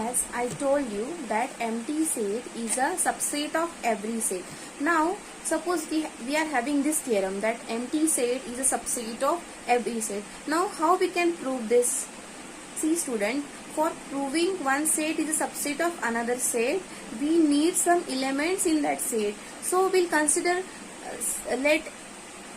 as I told you that empty set is a subset of every set. Now suppose we are having this theorem that empty set is a subset of every set. Now how we can prove this? See student, for proving one set is a subset of another set, we need some elements in that set. So we'll consider let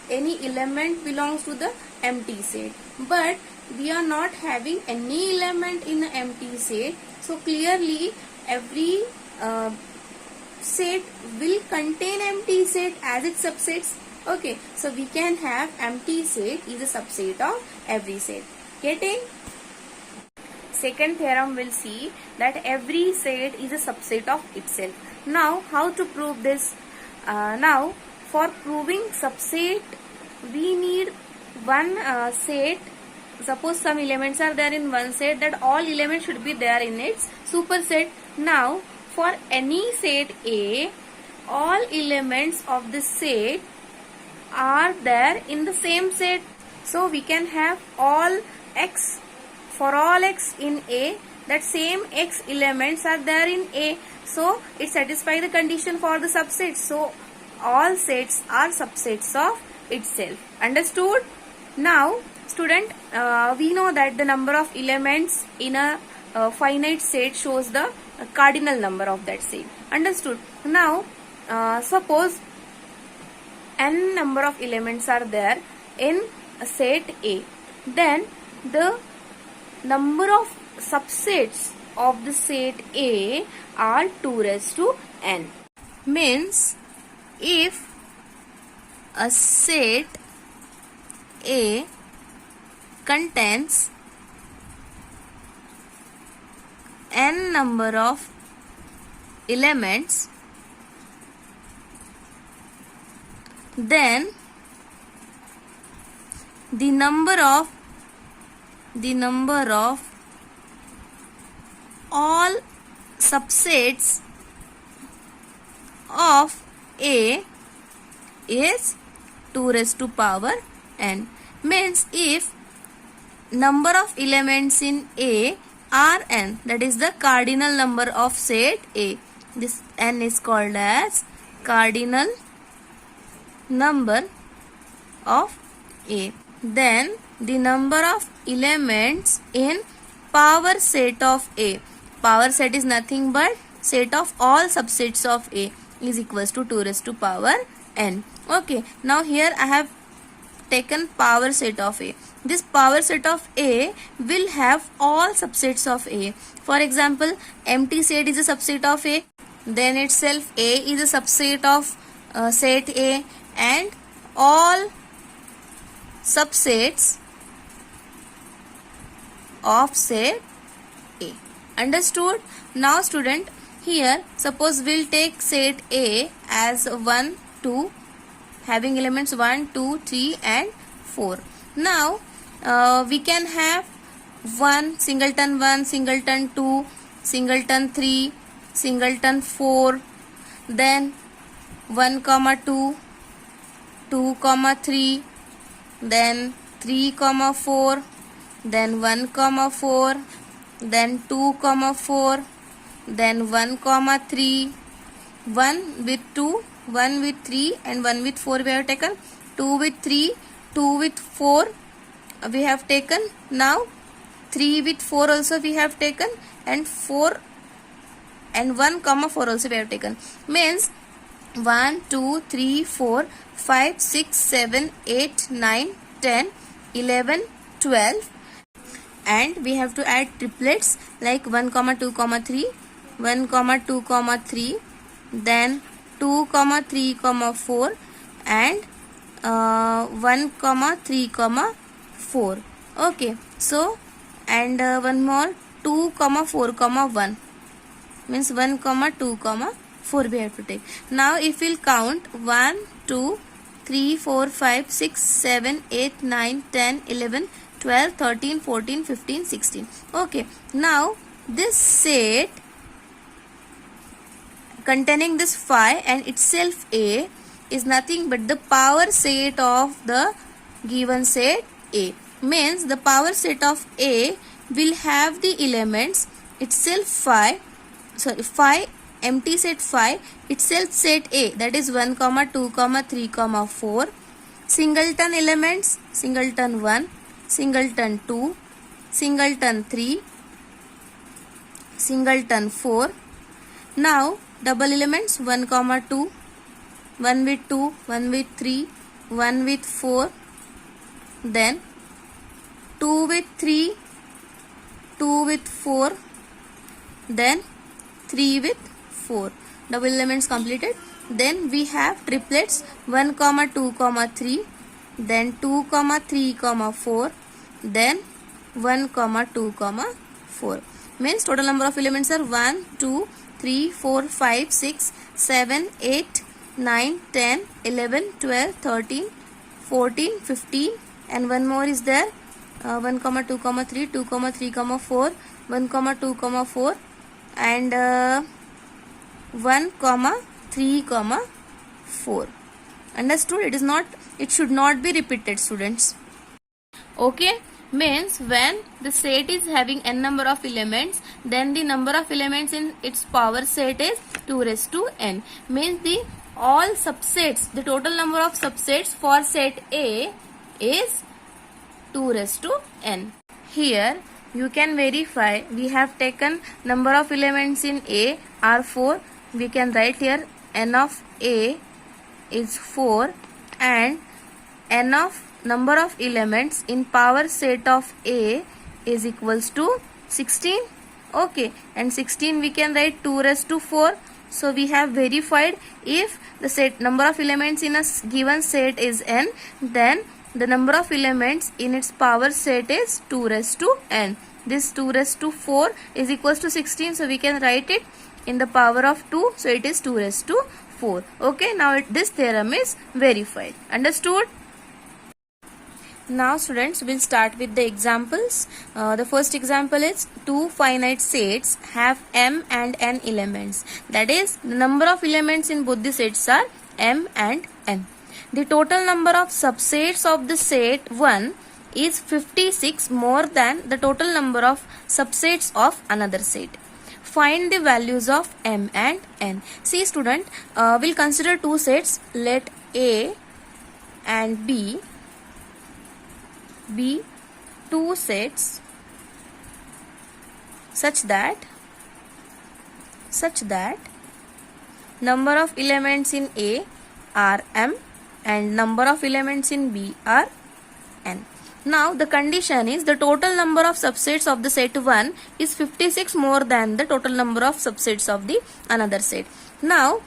any element belongs to the empty set, but we are not having any element in the empty set. So clearly every set will contain empty set as its subsets. Okay, so we can have empty set is a subset of every set. Getting? Second theorem will see that every set is a subset of itself. Now how to prove this? Now for proving subset we need one set. Suppose some elements are there in one set, that all elements should be there in its superset. Now for any set A, all elements of the set are there in the same set. So we can have all x, for all x in A, that same x elements are there in A. So it satisfies the condition for the subset. So all sets are subsets of itself. Understood? Now student, we know that the number of elements in a finite set shows the cardinal number of that set. Understood? Now suppose n number of elements are there in a set A, then the number of subsets of the set A are 2 raised to n. Means if a set A contains n number of elements, then the number of all subsets of A is 2 raised to power n. Means if number of elements in A are n, that is the cardinal number of set A, this n is called as cardinal number of A, then the number of elements in power set of A, power set is nothing but set of all subsets of A, is equals to 2 raised to power n. Okay, now here I have taken power set of A. This power set of A will have all subsets of A. For example, empty set is a subset of A, then itself A is a subset of set A, and all subsets of set A. Understood? Now student, here suppose we'll take set A as 1, 2, having elements 1, 2, 3 and 4. Now we can have 1, singleton 2, singleton 3, singleton 4, then 1, 2, 2, 3, then 3, 4, then 1, 4, then 2, 4, then 1, 3, 1 with 2, 1 with 3 and 1 with 4 we have taken, 2 with 3, 2 with 4 we have taken, now 3 with 4 also we have taken, and 4 and 1, 4 also we have taken. Means 1, 2, 3, 4, 5, 6, 7, 8, 9, 10, 11, 12, and we have to add triplets like 1, 2, 3, 1, 2, 3, then 2, 3, 4 and 1, 3, 4. Okay, so and one more 2, 4, 1, means 1, 2, 4 we have to take. Now if we'll count 1, 2, 3, 4, 5, 6, 7, 8, 9, 10, 11, 12, 13, 14, 15, 16. Okay, now this set containing this phi and itself A is nothing but the power set of the given set A. Means the power set of A will have the elements itself phi empty set phi itself set A, that is 1 comma 2 comma 3 comma 4 singleton elements, singleton 1, singleton 2, singleton 3, singleton 4. Now double elements 1 comma 2, 1 with 2, 1 with 3, 1 with 4, then 2 with 3, 2 with 4, then 3 with 4. Double elements completed. Then we have triplets 1 comma 2 comma 3, then 2 comma 3 comma 4, then 1 comma 2 comma 4. Means total number of elements are 1, 2, 3, 4, 5, 6, 7, 8, 9, 10, 11, 12, 13, 14, 15, and one more is there. 1 comma 2 comma 3, 2 comma 3 comma 4, 1 comma 2 comma 4, and 1 comma 3 comma 4. Understood? It should not be repeated, students. Okay, means when the set is having n number of elements, then the number of elements in its power set is 2 raised to n. Means the all subsets, the total number of subsets for set A is 2 raised to n. Here you can verify, we have taken number of elements in A are 4. We can write here n of A is 4 and n of number of elements in power set of A is equals to 16. Okay, and 16 we can write 2 raised to 4. So we have verified if the set number of elements in a given set is n, then the number of elements in its power set is 2 raised to n. This 2 raised to 4 is equals to 16, so we can write it in the power of 2, so it is 2 raised to 4. Okay, now this theorem is verified. Understood? Now students, we'll start with the examples. The first example is two finite sets have m and n elements. That is, the number of elements in both the sets are m and n. The total number of subsets of the set 1 is 56 more than the total number of subsets of another set. Find the values of m and n. See student, we'll consider two sets. Let A and B be two sets such that number of elements in A are m and number of elements in B are n. Now the condition is the total number of subsets of the set 1 is 56 more than the total number of subsets of the another set. Now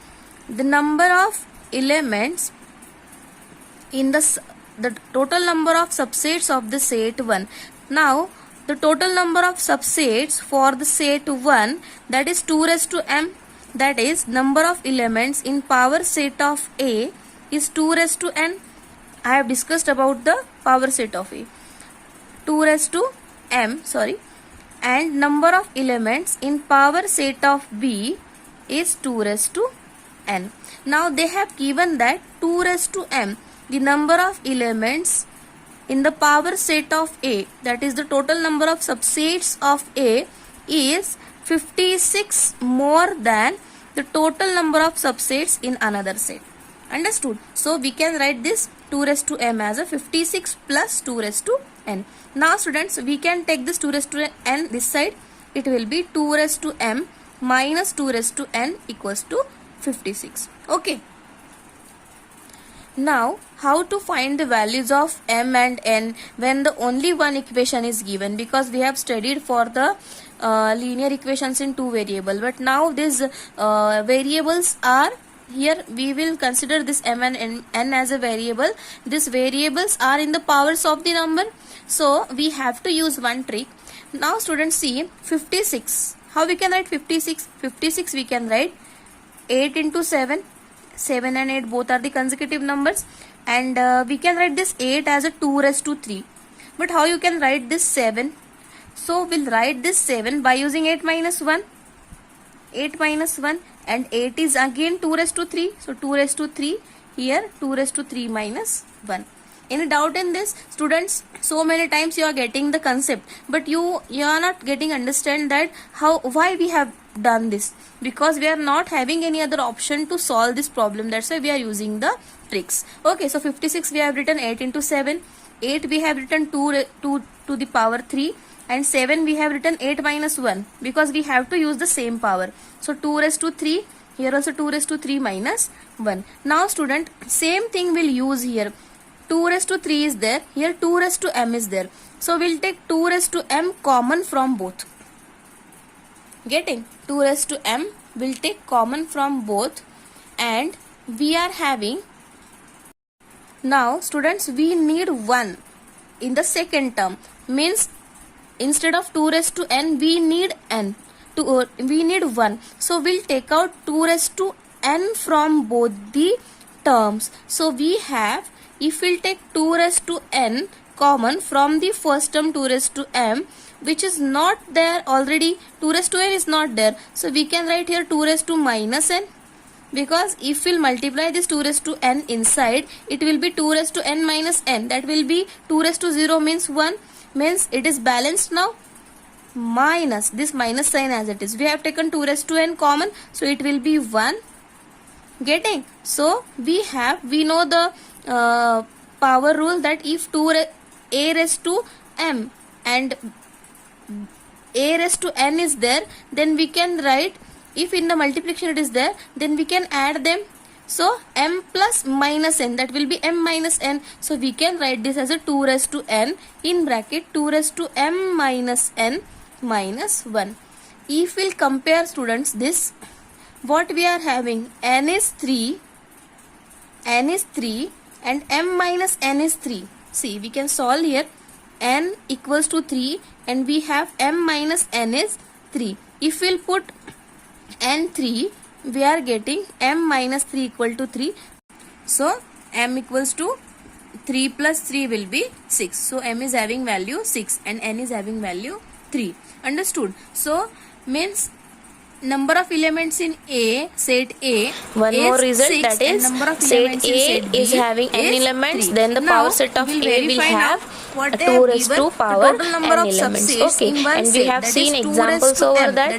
the number of elements in the total number of subsets of the set 1. Now the total number of subsets for the set 1, that is 2 raised to m, that is number of elements in power set of A is 2 raised to n. I have discussed about the power set of A. 2 raised to m, and number of elements in power set of B is 2 raised to n. Now they have given that 2 raised to m, the number of elements in the power set of A, that is the total number of subsets of A, is 56 more than the total number of subsets in another set. Understood? So we can write this 2 raised to m as a 56 plus 2 raised to n. Now students, we can take this 2 raised to n this side. It will be 2 raised to m minus 2 raised to n equals to 56. Okay. Now how to find the values of m and n when the only one equation is given, because we have studied for the linear equations in two variables, but now these variables are here. We will consider this m and n as a variable. These variables are in the powers of the number, so we have to use one trick. Now students, see 56. How we can write 56? 56 we can write 8 into 7. 7 and 8 both are the consecutive numbers, and we can write this 8 as a 2 raised to 3. But how you can write this 7? So we'll write this 7 by using 8 minus 1. 8 minus 1, and 8 is again 2 raised to 3. So 2 raised to 3, here 2 raised to 3 minus 1. Any doubt in this, students? So many times you are getting the concept, but you are not getting understand that why we have done this, because we are not having any other option to solve this problem. That's why we are using the tricks. Okay, so 56 we have written 8 into 7. 8 we have written 2 to the power 3, and 7 we have written 8 minus 1, because we have to use the same power. So 2 raised to 3, here also 2 raised to 3 minus 1. Now student, same thing will use here. 2 raised to 3 is there, here 2 raised to m is there. So we'll take 2 raised to m common from both. Getting 2 raised to m will take common from both, and we are having, now students, we need 1 in the second term, means instead of 2 raised to n we need n, we need 1. So we'll take out 2 raised to n from both the terms. So we have, if we'll take 2 raised to n common from the first term 2 raised to m, which is not there already, 2 raised to n is not there. So we can write here 2 raised to minus n, because if we'll multiply this 2 raised to n inside, it will be 2 raised to n minus n. That will be 2 raised to 0 means 1, means it is balanced now. Minus this minus sign as it is. We have taken 2 raised to n common, so it will be 1. Getting? So we know the power rule, that if a raised to m and a raised to n is there, then we can write, if in the multiplication it is there, then we can add them. So m plus minus n, that will be m minus n. So we can write this as a 2 raised to n in bracket 2 raised to m minus n minus 1. If we'll compare students this, what we are having, n is 3 and m minus n is 3. See, we can solve here. N equals to 3 and we have m minus n is 3. If we'll put n 3, we are getting m minus 3 equal to 3. So m equals to 3 plus 3 will be 6. So m is having value 6 and n is having value 3. Understood? So means number of elements in A, set A, one more result, 6, that is set A is having n elements, 3. Then the power set of A will have 2 raised to power n elements. Okay, and we have seen examples over that,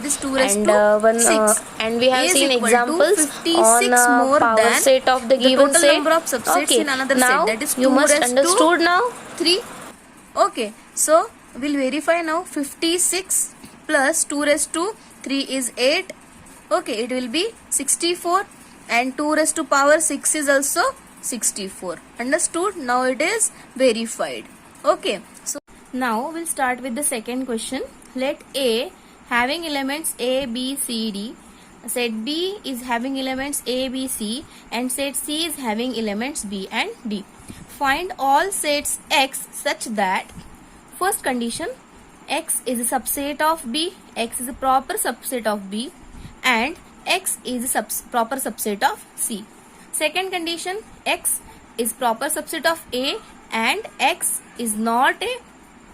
and we have seen examples on power set of the given set. Okay, now you must understood now. 3. Okay, so we'll verify now. 56 plus 2 raised to 3 is 8. Okay, it will be 64, and 2 raised to power 6 is also 64. Understood? Now it is verified. Okay, so now we'll start with the second question. Let A having elements A, B, C, D, set B is having elements A, B, C, and set C is having elements B and D. Find all sets X such that, first condition, X is a subset of B, X is a proper subset of B, and X is a proper subset of C. Second condition, X is proper subset of A and X is not a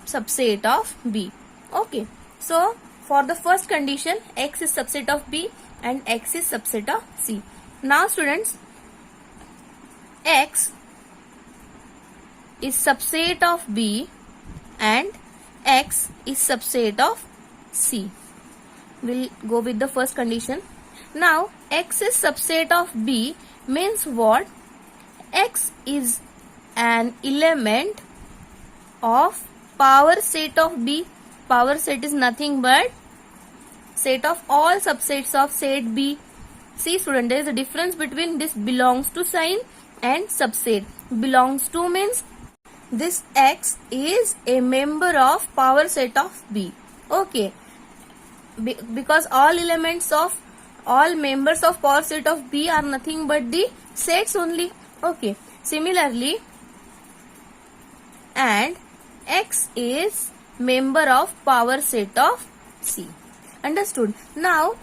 subset of B. Okay, so for the first condition, X is subset of B and X is subset of C. Now students, X is subset of B and X is subset of C. We'll go with the first condition. Now X is subset of B means what? X is an element of power set of B. Power set is nothing but set of all subsets of set B. See student, there is a difference between this belongs to sign and subset. Belongs to means this X is a member of power set of B. Okay, because all elements of all members of power set of B are nothing but the sets only. Okay, similarly, and X is member of power set of C. Understood? Now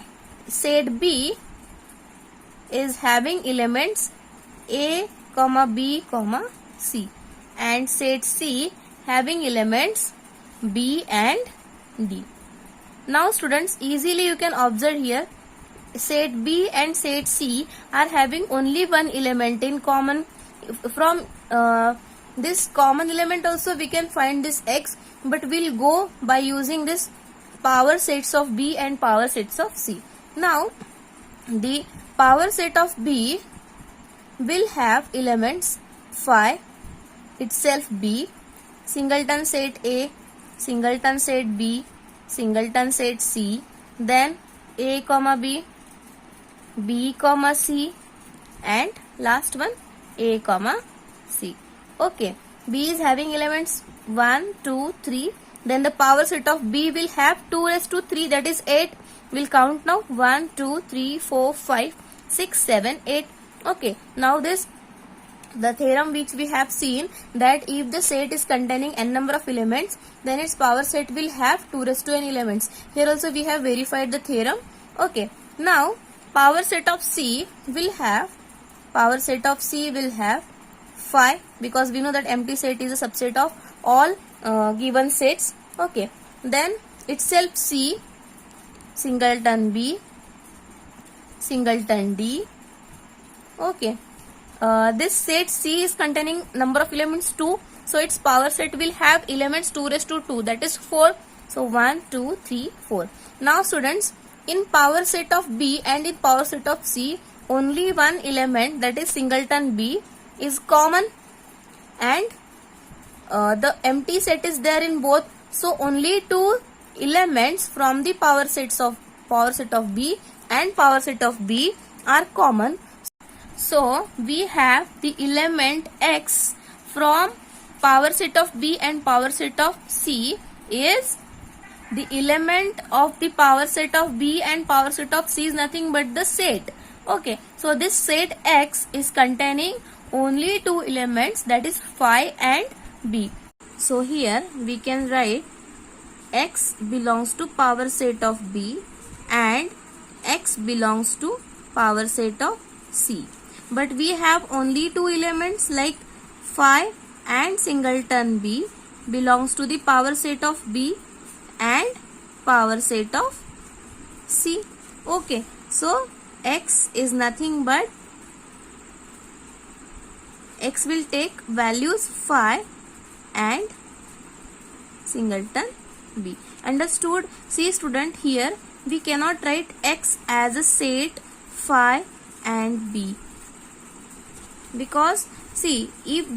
set B is having elements A, B, C, and set C having elements B and D. Now students, easily you can observe here, set B and set C are having only one element in common. From this common element also we can find this x, but we'll go by using this power sets of B and power sets of C. Now the power set of B will have elements phi itself B, singleton set A, singleton set B, singleton set C, then A comma B, B comma C, and last one A comma C. Okay, B is having elements 1, 2, 3. Then the power set of B will have 2 raised to 3, that is 8. We'll count now 1, 2, 3, 4, 5, 6, 7, 8. Okay, now this the theorem which we have seen, that if the set is containing n number of elements, then its power set will have 2 raised to n elements. Here also we have verified the theorem. Okay, now power set of C will have phi, because we know that empty set is a subset of all given sets. Okay, then itself C, singleton B, singleton D. Okay, this set C is containing number of elements 2, so its power set will have elements 2 raised to 2, that is 4. So 1, 2, 3, 4. Now students, in power set of B and in power set of C, only one element, that is singleton B, is common, and the empty set is there in both. So only two elements from the power set of B and power set of B are common. So we have the element x from power set of B and power set of C is the element of the power set of B and power set of C is nothing but the set. Okay, so this set X is containing only two elements, that is phi and B. So here we can write X belongs to power set of B and X belongs to power set of C. But we have only two elements, like phi and singleton B belongs to the power set of B and power set of C. Okay, so X is nothing but, X will take values phi and singleton B. Understood? See student, here we cannot write X as a set phi and B, because see, if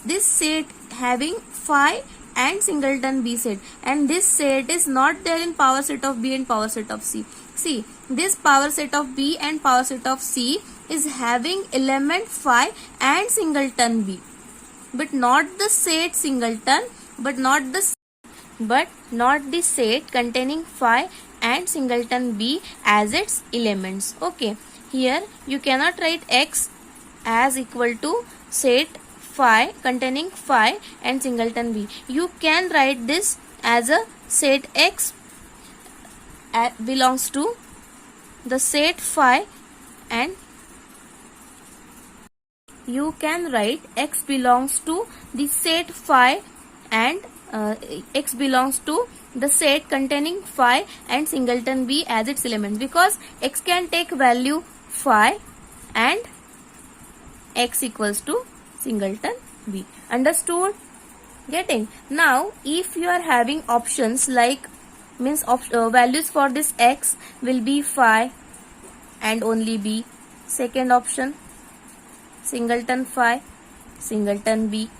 this set having phi and singleton B set, and this set is not there in power set of B and power set of C. See, this power set of B and power set of C is having element phi and singleton B, but not the set singleton, but not the set containing phi and singleton B as its elements. Okay, here you cannot write X as equal to set phi containing phi and singleton B. You can write this as a set X belongs to the set phi, and you can write X belongs to the set phi and X belongs to the set containing phi and singleton B as its element, because X can take value phi and X equals to singleton B. Understood? Getting? Now if you are having options like, means values for this X will be phi and only B. Second option, singleton phi, singleton B.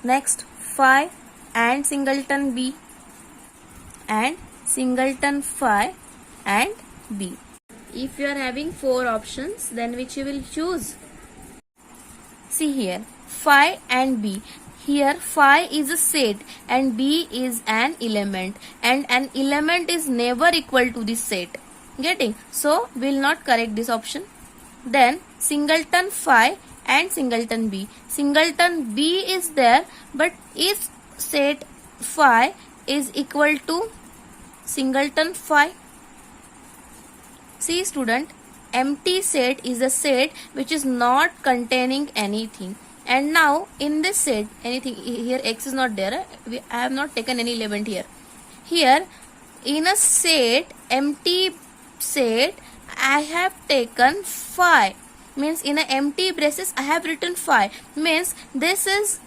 Next, phi and singleton B, and singleton phi and B. If you are having 4 options, then which you will choose? See here, phi and B. Here phi is a set and B is an element, and an element is never equal to the set. Getting? So we will not correct this option. Then singleton phi and singleton B. Singleton B is there, but if set phi is equal to singleton phi. See student, empty set is a set which is not containing anything, and now in this set anything, here X is not there, I have not taken any element here. Here in a set, empty set, I have taken phi, means in an empty braces I have written phi, means this is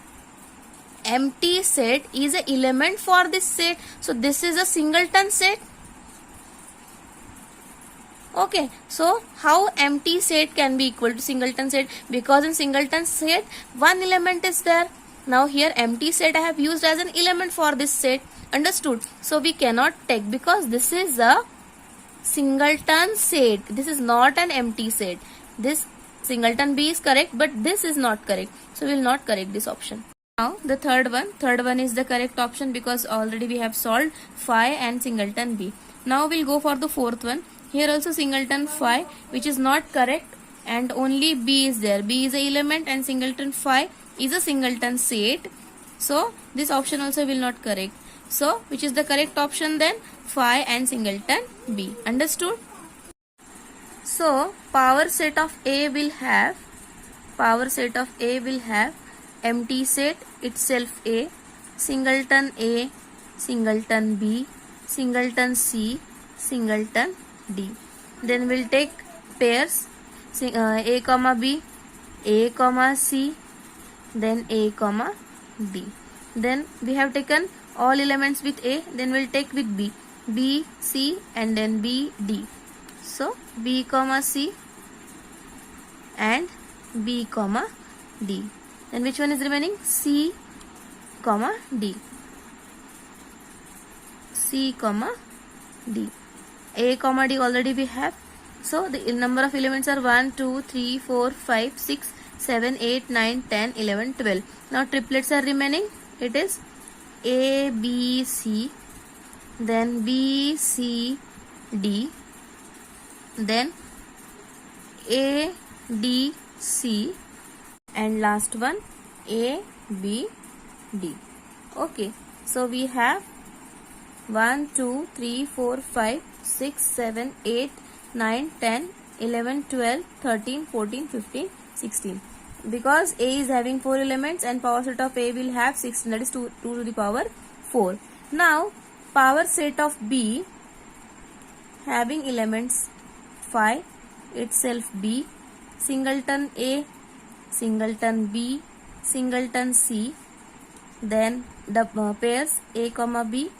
empty set is an element for this set. So this is a singleton set. Okay, so how empty set can be equal to singleton set? Because in singleton set one element is there. Now here empty set I have used as an element for this set. Understood? So we cannot take because this is a singleton set. This is not an empty set. This singleton B is correct, but this is not correct. So we will not correct this option. Now the third one is the correct option because already we have solved phi and singleton B. Now we'll go for the fourth one. Here also singleton phi, which is not correct, and only B is there. B is a element and singleton phi is a singleton set. So this option also will not correct. So which is the correct option then? Phi and singleton B. Understood? So power set of A will have empty set itself A, singleton A, singleton B, singleton C, singleton D. Then we'll take pairs A comma B, A comma C, then A comma D. Then we have taken all elements with A, then we'll take with B, B, C, and then B, D. So B comma C and B comma D. Then which one is remaining? C comma D. C comma D. A comma D already we have. So the number of elements are 1, 2, 3, 4, 5, 6, 7, 8, 9, 10, 11, 12. Now triplets are remaining. It is A, B, C, then B, C, D, then A, D, C, and last one A, B, D. Okay, so we have 1, 2, 3, 4, 5, 6, 7, 8, 9, 10, 11, 12, 13, 14, 15, 16. Because A is having 4 elements and power set of A will have 16, that is 2 to the power 4. Now power set of B having elements phi itself B, singleton A, singleton B, singleton C, then the pairs A comma B,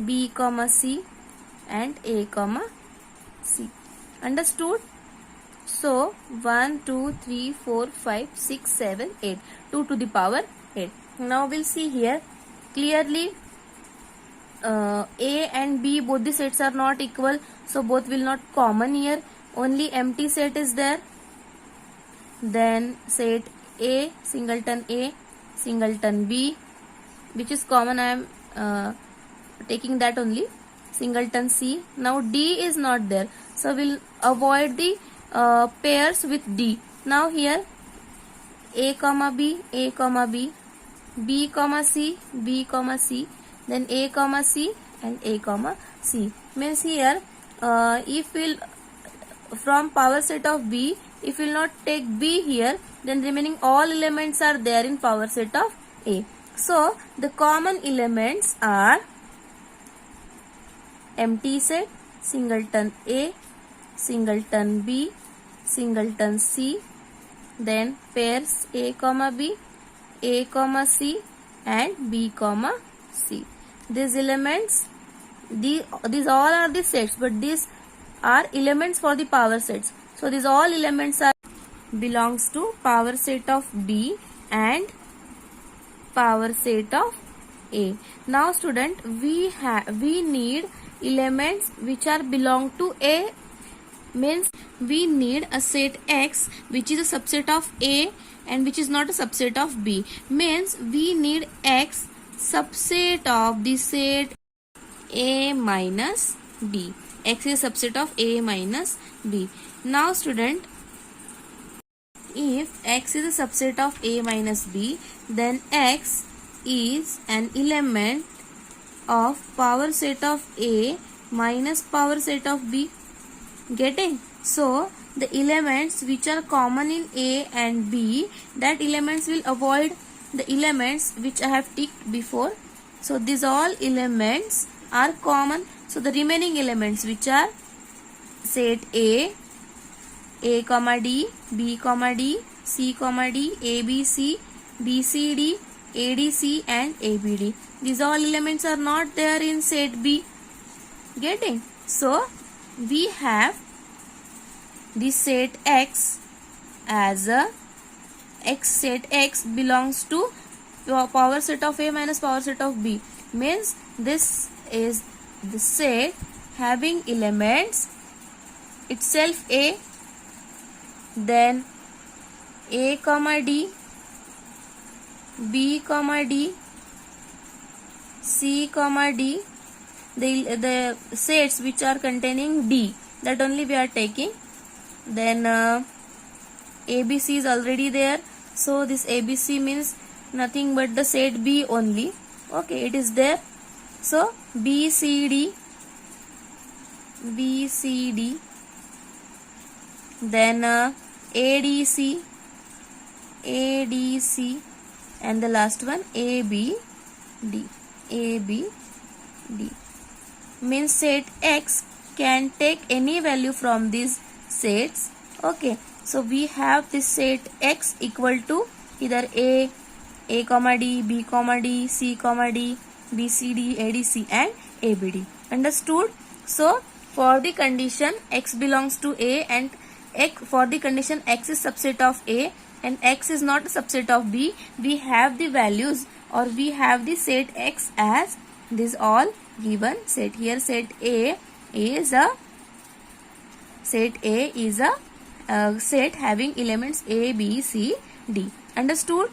B comma C, and A comma C. Understood? So 1, 2, 3, 4, 5, 6, 7, 8. 2 to the power 8. Now we'll see here clearly A and B both the sets are not equal, so both will not common here. Only empty set is there. Then set A, singleton B, which is common. I am taking that only. Singleton C. Now D is not there, so we'll avoid the pairs with D. Now here A comma B, A comma B, B comma C, B comma C, then A comma C and A comma C. Means here if we'll from power set of B, if we'll not take B here, then remaining all elements are there in power set of A. So the common elements are empty set, singleton A, singleton B, singleton C, then pairs A comma B, A comma C, and B comma C. These elements, these all are the sets, but these are elements for the power sets. So these all elements are belongs to power set of B and power set of A. Now student, we need elements which are belong to A, means we need a set X which is a subset of A and which is not a subset of B. Means we need X subset of the set A minus B. X is a subset of A minus B. Now student, if X is a subset of A minus B, then X is an element of power set of A minus power set of B. Getting? So the elements which are common in A and B, that elements will avoid the elements which I have ticked before. So these all elements are common. So the remaining elements which are set A comma D, B comma D, C comma D, A B C, B C D, ADC and ABD. These all elements are not there in set B. Getting? So we have the set X as a X. Set X belongs to power set of A minus power set of B. Means this is the set having elements itself A, then A comma D, B comma D, C comma D, the sets which are containing D, that only we are taking. Then ABC is already there, so this ABC means nothing but the set B only. Okay, it is there. So BCD, then ADC, and the last one ABD. Means set X can take any value from these sets. Okay, so we have this set X equal to either A comma D, B comma D, C comma D, BCD, ADC and ABD. Understood? So for the condition X belongs to A and for the condition X is subset of A and X is not a subset of B, we have the values, or we have the set X as this all given set. Here set A is a set having elements A, B, C, D. Understood?